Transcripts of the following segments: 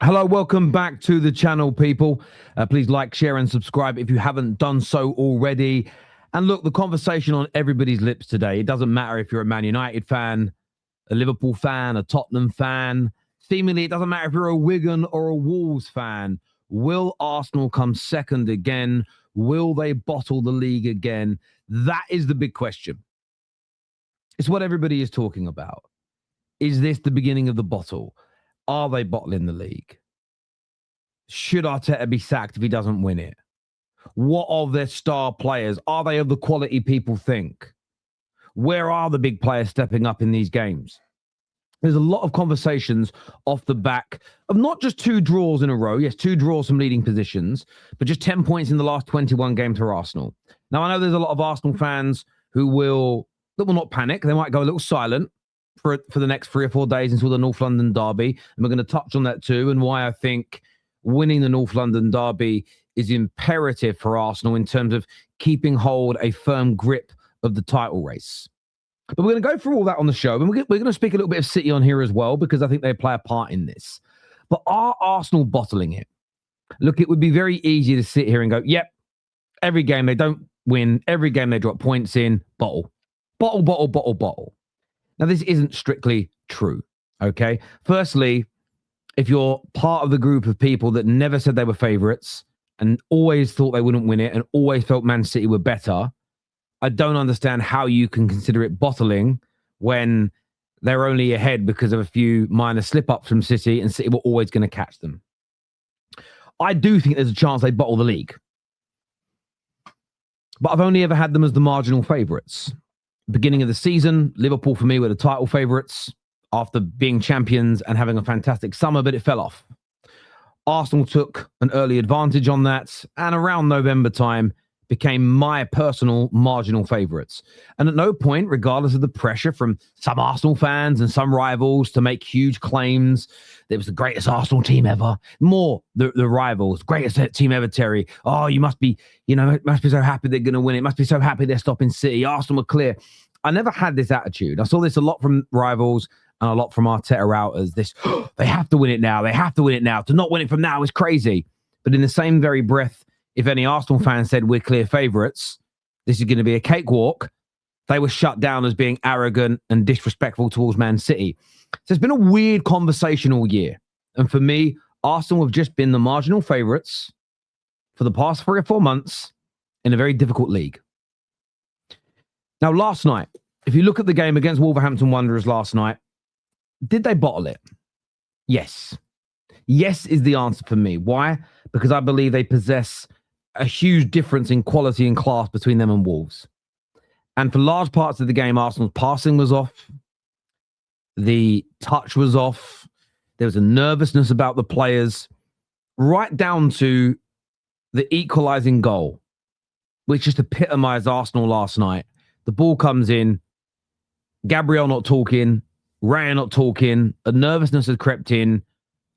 Hello, welcome back to the channel, people. Please like, share, and subscribe if you haven't done so already. And look, the conversation on everybody's lips today, it doesn't matter if you're a Man United fan, a Liverpool fan, a Tottenham fan. Seemingly, it doesn't matter if you're a Wigan or a Wolves fan. Will Arsenal come second again? Will they bottle the league again? That is the big question. It's what everybody is talking about. Is this the beginning of the bottle? Are they bottling the league? Should Arteta be sacked if he doesn't win it? What of their star players? Are they of the quality people think? Where are the big players stepping up in these games? There's a lot of conversations off the back of not just 2 draws in a row. Yes, 2 draws from leading positions, but just 10 points in the last 21 games for Arsenal. Now, I know there's a lot of Arsenal fans that will not panic. They might go a little silent for the next 3 or 4 days until the North London derby. And we're going to touch on that too, and why I think winning the North London derby is imperative for Arsenal in terms of keeping hold a firm grip of the title race. But we're going to go through all that on the show, and we're going to speak a little bit of City on here as well, because I think they play a part in this. But are Arsenal bottling it? Look, it would be very easy to sit here and go, yep, every game they don't win, every game they drop points in, bottle. Bottle, bottle, bottle, bottle. Now, this isn't strictly true, okay? Firstly, if you're part of the group of people that never said they were favourites and always thought they wouldn't win it and always felt Man City were better, I don't understand how you can consider it bottling when they're only ahead because of a few minor slip-ups from City, and City were always going to catch them. I do think there's a chance they bottle the league. But I've only ever had them as the marginal favourites. Beginning of the season, Liverpool for me were the title favourites after being champions and having a fantastic summer, but it fell off. Arsenal took an early advantage on that, and around November time became my personal marginal favourites. And at no point, regardless of the pressure from some Arsenal fans and some rivals to make huge claims, that it was the greatest Arsenal team ever. More the rivals, greatest team ever, Terry. Oh, you must be, must be so happy they're going to win. It must be so happy they're stopping City. Arsenal were clear. I never had this attitude. I saw this a lot from rivals and a lot from Arteta outers. This, they have to win it now. They have to win it now. To not win it from now is crazy. But in the same very breath, if any Arsenal fan said we're clear favourites, this is going to be a cakewalk, they were shut down as being arrogant and disrespectful towards Man City. So it's been a weird conversation all year. And for me, Arsenal have just been the marginal favourites for the past 3 or 4 months in a very difficult league. Now, last night, if you look at the game against Wolverhampton Wanderers last night, did they bottle it? Yes. Yes is the answer for me. Why? Because I believe they possess a huge difference in quality and class between them and Wolves. And for large parts of the game, Arsenal's passing was off. The touch was off. There was a nervousness about the players, right down to the equalising goal, which just epitomised Arsenal last night. The ball comes in, Gabriel not talking, Raya not talking, a nervousness had crept in,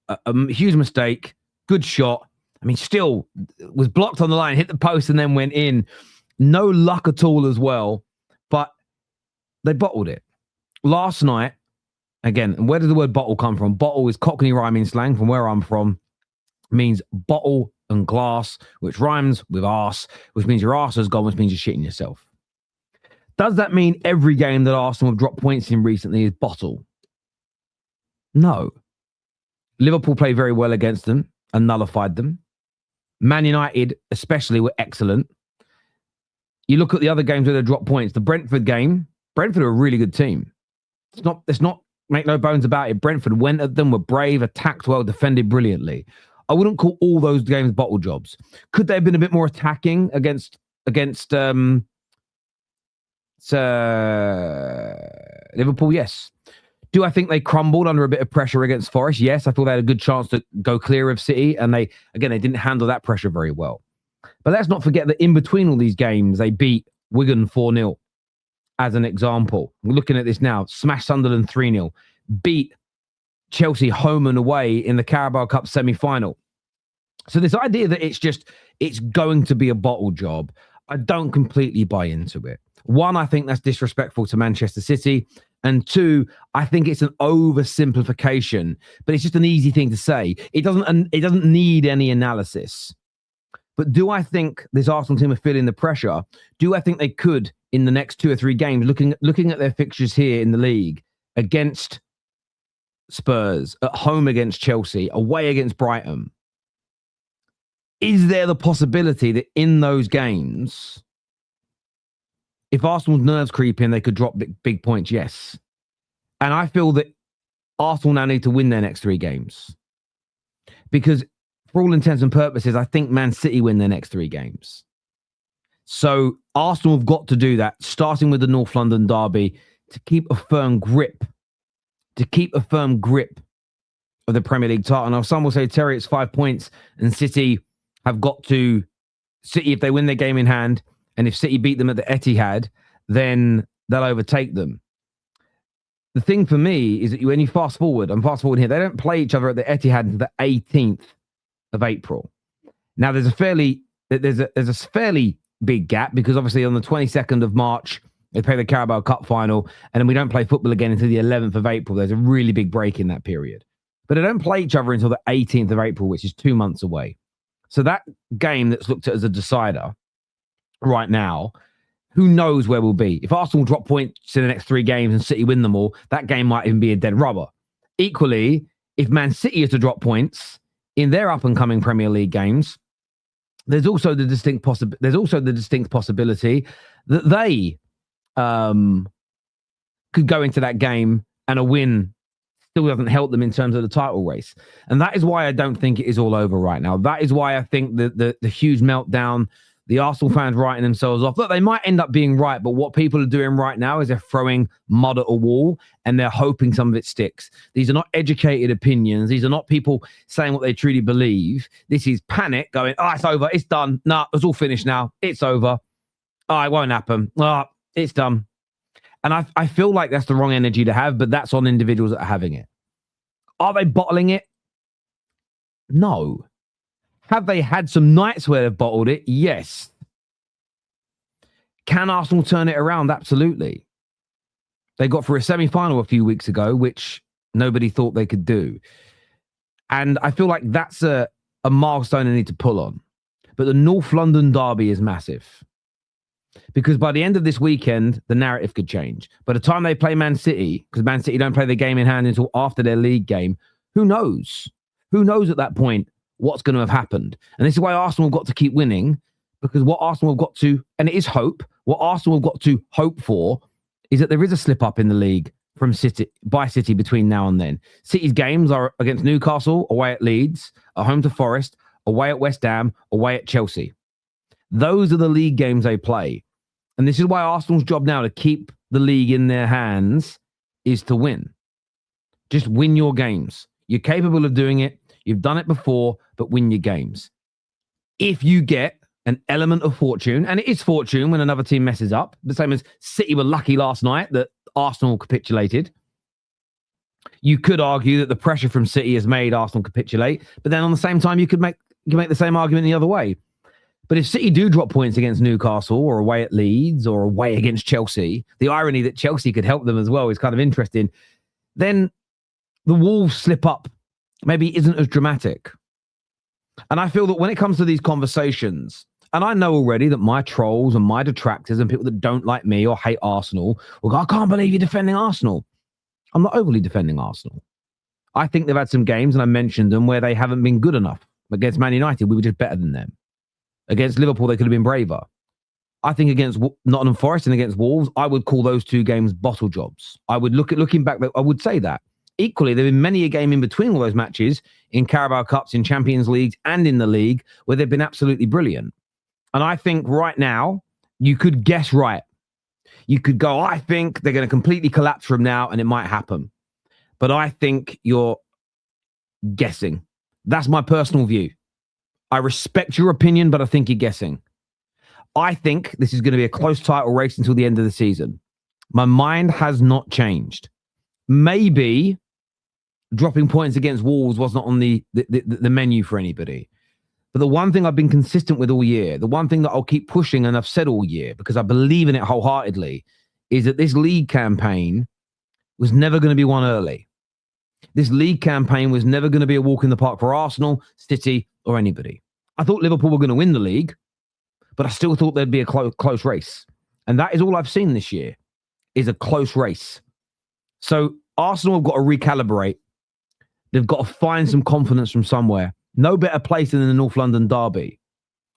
a huge mistake, good shot. I mean, still was blocked on the line, hit the post and then went in. No luck at all as well, but they bottled it. Last night, again, and where does the word bottle come from? Bottle is Cockney rhyming slang from where I'm from. It means bottle and glass, which rhymes with arse, which means your arse has gone, which means you're shitting yourself. Does that mean every game that Arsenal have dropped points in recently is bottle? No. Liverpool played very well against them and nullified them. Man United, especially, were excellent. You look at the other games where they dropped points. The Brentford game, Brentford are a really good team. Let's not make no bones about it. Brentford went at them, were brave, attacked well, defended brilliantly. I wouldn't call all those games bottle jobs. Could they have been a bit more attacking against Liverpool? Yes. Do I think they crumbled under a bit of pressure against Forest? Yes. I thought they had a good chance to go clear of City, and they didn't handle that pressure very well. But let's not forget that in between all these games, they beat Wigan 4-0 as an example. We're looking at this now. Smashed Sunderland 3-0. Beat Chelsea home and away in the Carabao Cup semi-final. So this idea that it's going to be a bottle job, I don't completely buy into it. One, I think that's disrespectful to Manchester City. And two, I think it's an oversimplification, but it's just an easy thing to say. It doesn't need any analysis. But do I think this Arsenal team are feeling the pressure? Do I think they could, in the next 2 or 3 games, looking at their fixtures here in the league, against Spurs, at home against Chelsea, away against Brighton, is there the possibility that in those games, if Arsenal's nerves creep in, they could drop big points? Yes. And I feel that Arsenal now need to win their next 3 games. Because for all intents and purposes, I think Man City win their next 3 games. So Arsenal have got to do that, starting with the North London derby, to keep a firm grip. To keep a firm grip of the Premier League title. Now, some will say, Terry, it's 5 points, and City have got to... City, if they win their game in hand, and if City beat them at the Etihad, then they'll overtake them. The thing for me is that when you fast forward here, they don't play each other at the Etihad until the 18th of April. Now, there's a fairly big gap, because obviously on the 22nd of March, they play the Carabao Cup final, and then we don't play football again until the 11th of April. There's a really big break in that period. But they don't play each other until the 18th of April, which is 2 months away. So that game that's looked at as a decider right now, who knows where we'll be. If Arsenal drop points in the next 3 games and City win them all, that game might even be a dead rubber. Equally, if Man City is to drop points in their up-and-coming Premier League games, there's also the distinct possibility that they could go into that game and a win still doesn't help them in terms of the title race. And that is why I don't think it is all over right now. That is why I think the huge meltdown, the Arsenal fans writing themselves off. Look, they might end up being right, but what people are doing right now is they're throwing mud at a wall and they're hoping some of it sticks. These are not educated opinions. These are not people saying what they truly believe. This is panic going, it's over, it's done. No, it's all finished now. It's over. It won't happen. It's done. And I feel like that's the wrong energy to have, but that's on individuals that are having it. Are they bottling it? No. Have they had some nights where they've bottled it? Yes. Can Arsenal turn it around? Absolutely. They got through a semi-final a few weeks ago, which nobody thought they could do. And I feel like that's a milestone they need to pull on. But the North London derby is massive. Because by the end of this weekend, the narrative could change. By the time they play Man City, because Man City don't play the game in hand until after their league game, who knows? Who knows at that point what's going to have happened? And this is why Arsenal have got to keep winning, because what Arsenal have got to, and it is hope, what Arsenal have got to hope for is that there is a slip up in the league from City between now and then. City's games are against Newcastle, away at Leeds, at home to Forest, away at West Ham, away at Chelsea. Those are the league games they play. And this is why Arsenal's job now to keep the league in their hands is to win. Just win your games. You're capable of doing it. You've done it before, but win your games. If you get an element of fortune, and it is fortune when another team messes up, the same as City were lucky last night that Arsenal capitulated. You could argue that the pressure from City has made Arsenal capitulate, but then on the same time, you can make the same argument the other way. But if City do drop points against Newcastle or away at Leeds or away against Chelsea, the irony that Chelsea could help them as well is kind of interesting. Then the Wolves slip up maybe isn't as dramatic. And I feel that when it comes to these conversations, and I know already that my trolls and my detractors and people that don't like me or hate Arsenal will go, I can't believe you're defending Arsenal. I'm not overly defending Arsenal. I think they've had some games, and I mentioned them, where they haven't been good enough. Against Man United, we were just better than them. Against Liverpool, they could have been braver. I think against Nottingham Forest and against Wolves, I would call those 2 games bottle jobs. I would looking back, I would say that. Equally, there have been many a game in between all those matches in Carabao Cups, in Champions Leagues, and in the league where they've been absolutely brilliant. And I think right now, you could guess right. You could go, I think they're going to completely collapse from now, and it might happen. But I think you're guessing. That's my personal view. I respect your opinion, but I think you're guessing. I think this is going to be a close title race until the end of the season. My mind has not changed. Maybe dropping points against Wolves was not on the menu for anybody. But the one thing I've been consistent with all year, the one thing that I'll keep pushing and I've said all year because I believe in it wholeheartedly, is that this league campaign was never going to be won early. This league campaign was never going to be a walk in the park for Arsenal, City, or anybody. I thought Liverpool were going to win the league, but I still thought there'd be a close race. And that is all I've seen this year, is a close race. So Arsenal have got to recalibrate. They've got to find some confidence from somewhere. No better place than in the North London derby.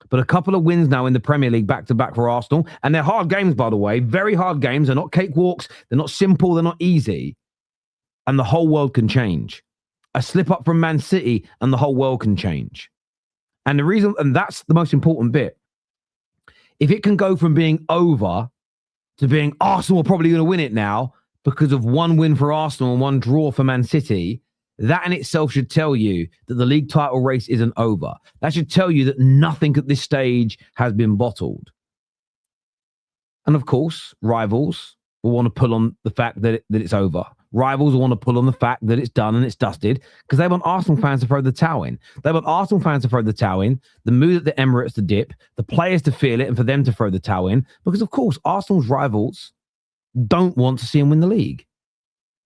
But a couple of wins now in the Premier League back-to-back for Arsenal. And they're hard games, by the way. Very hard games. They're not cakewalks. They're not simple. They're not easy. And the whole world can change. A slip up from Man City and the whole world can change. And the reason, and that's the most important bit. If it can go from being over to being Arsenal are probably going to win it now because of one win for Arsenal and one draw for Man City, that in itself should tell you that the league title race isn't over. That should tell you that nothing at this stage has been bottled. And of course, rivals will want to pull on the fact that it's over. Rivals will want to pull on the fact that it's done and it's dusted because they want Arsenal fans to throw the towel in. They want Arsenal fans to throw the towel in, the mood at the Emirates to dip, the players to feel it and for them to throw the towel in because, of course, Arsenal's rivals don't want to see them win the league.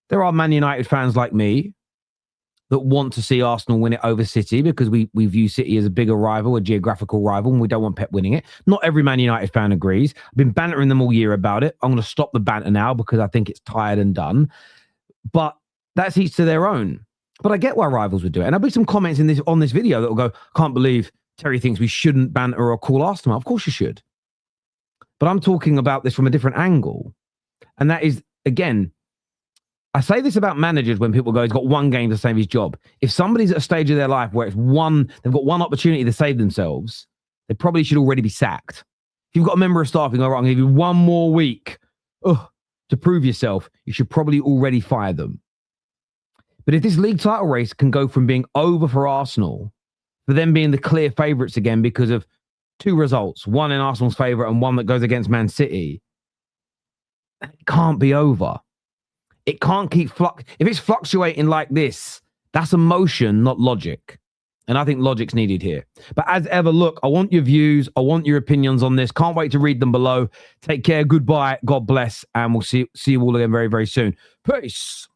There are Man United fans like me that want to see Arsenal win it over City because we view City as a bigger rival, a geographical rival, and we don't want Pep winning it. Not every Man United fan agrees. I've been bantering them all year about it. I'm going to stop the banter now because I think it's tired and done. But that's each to their own. But I get why rivals would do it. And there'll be some comments on this video that will go, can't believe Terry thinks we shouldn't banter or call Arsenal. Of course you should. But I'm talking about this from a different angle. And that is, again, I say this about managers when people go, he's got one game to save his job. If somebody's at a stage of their life where they've got one opportunity to save themselves, they probably should already be sacked. If you've got a member of staff and go, right, I'm going to give you one more week to prove yourself, you should probably already fire them. But if this league title race can go from being over for Arsenal, for them being the clear favourites again because of two results, one in Arsenal's favour and one that goes against Man City, it can't be over. It can't keep if it's fluctuating like this, that's emotion, not logic. And I think logic's needed here. But as ever, look, I want your views. I want your opinions on this. Can't wait to read them below. Take care. Goodbye. God bless. And we'll see you all again very, very soon. Peace.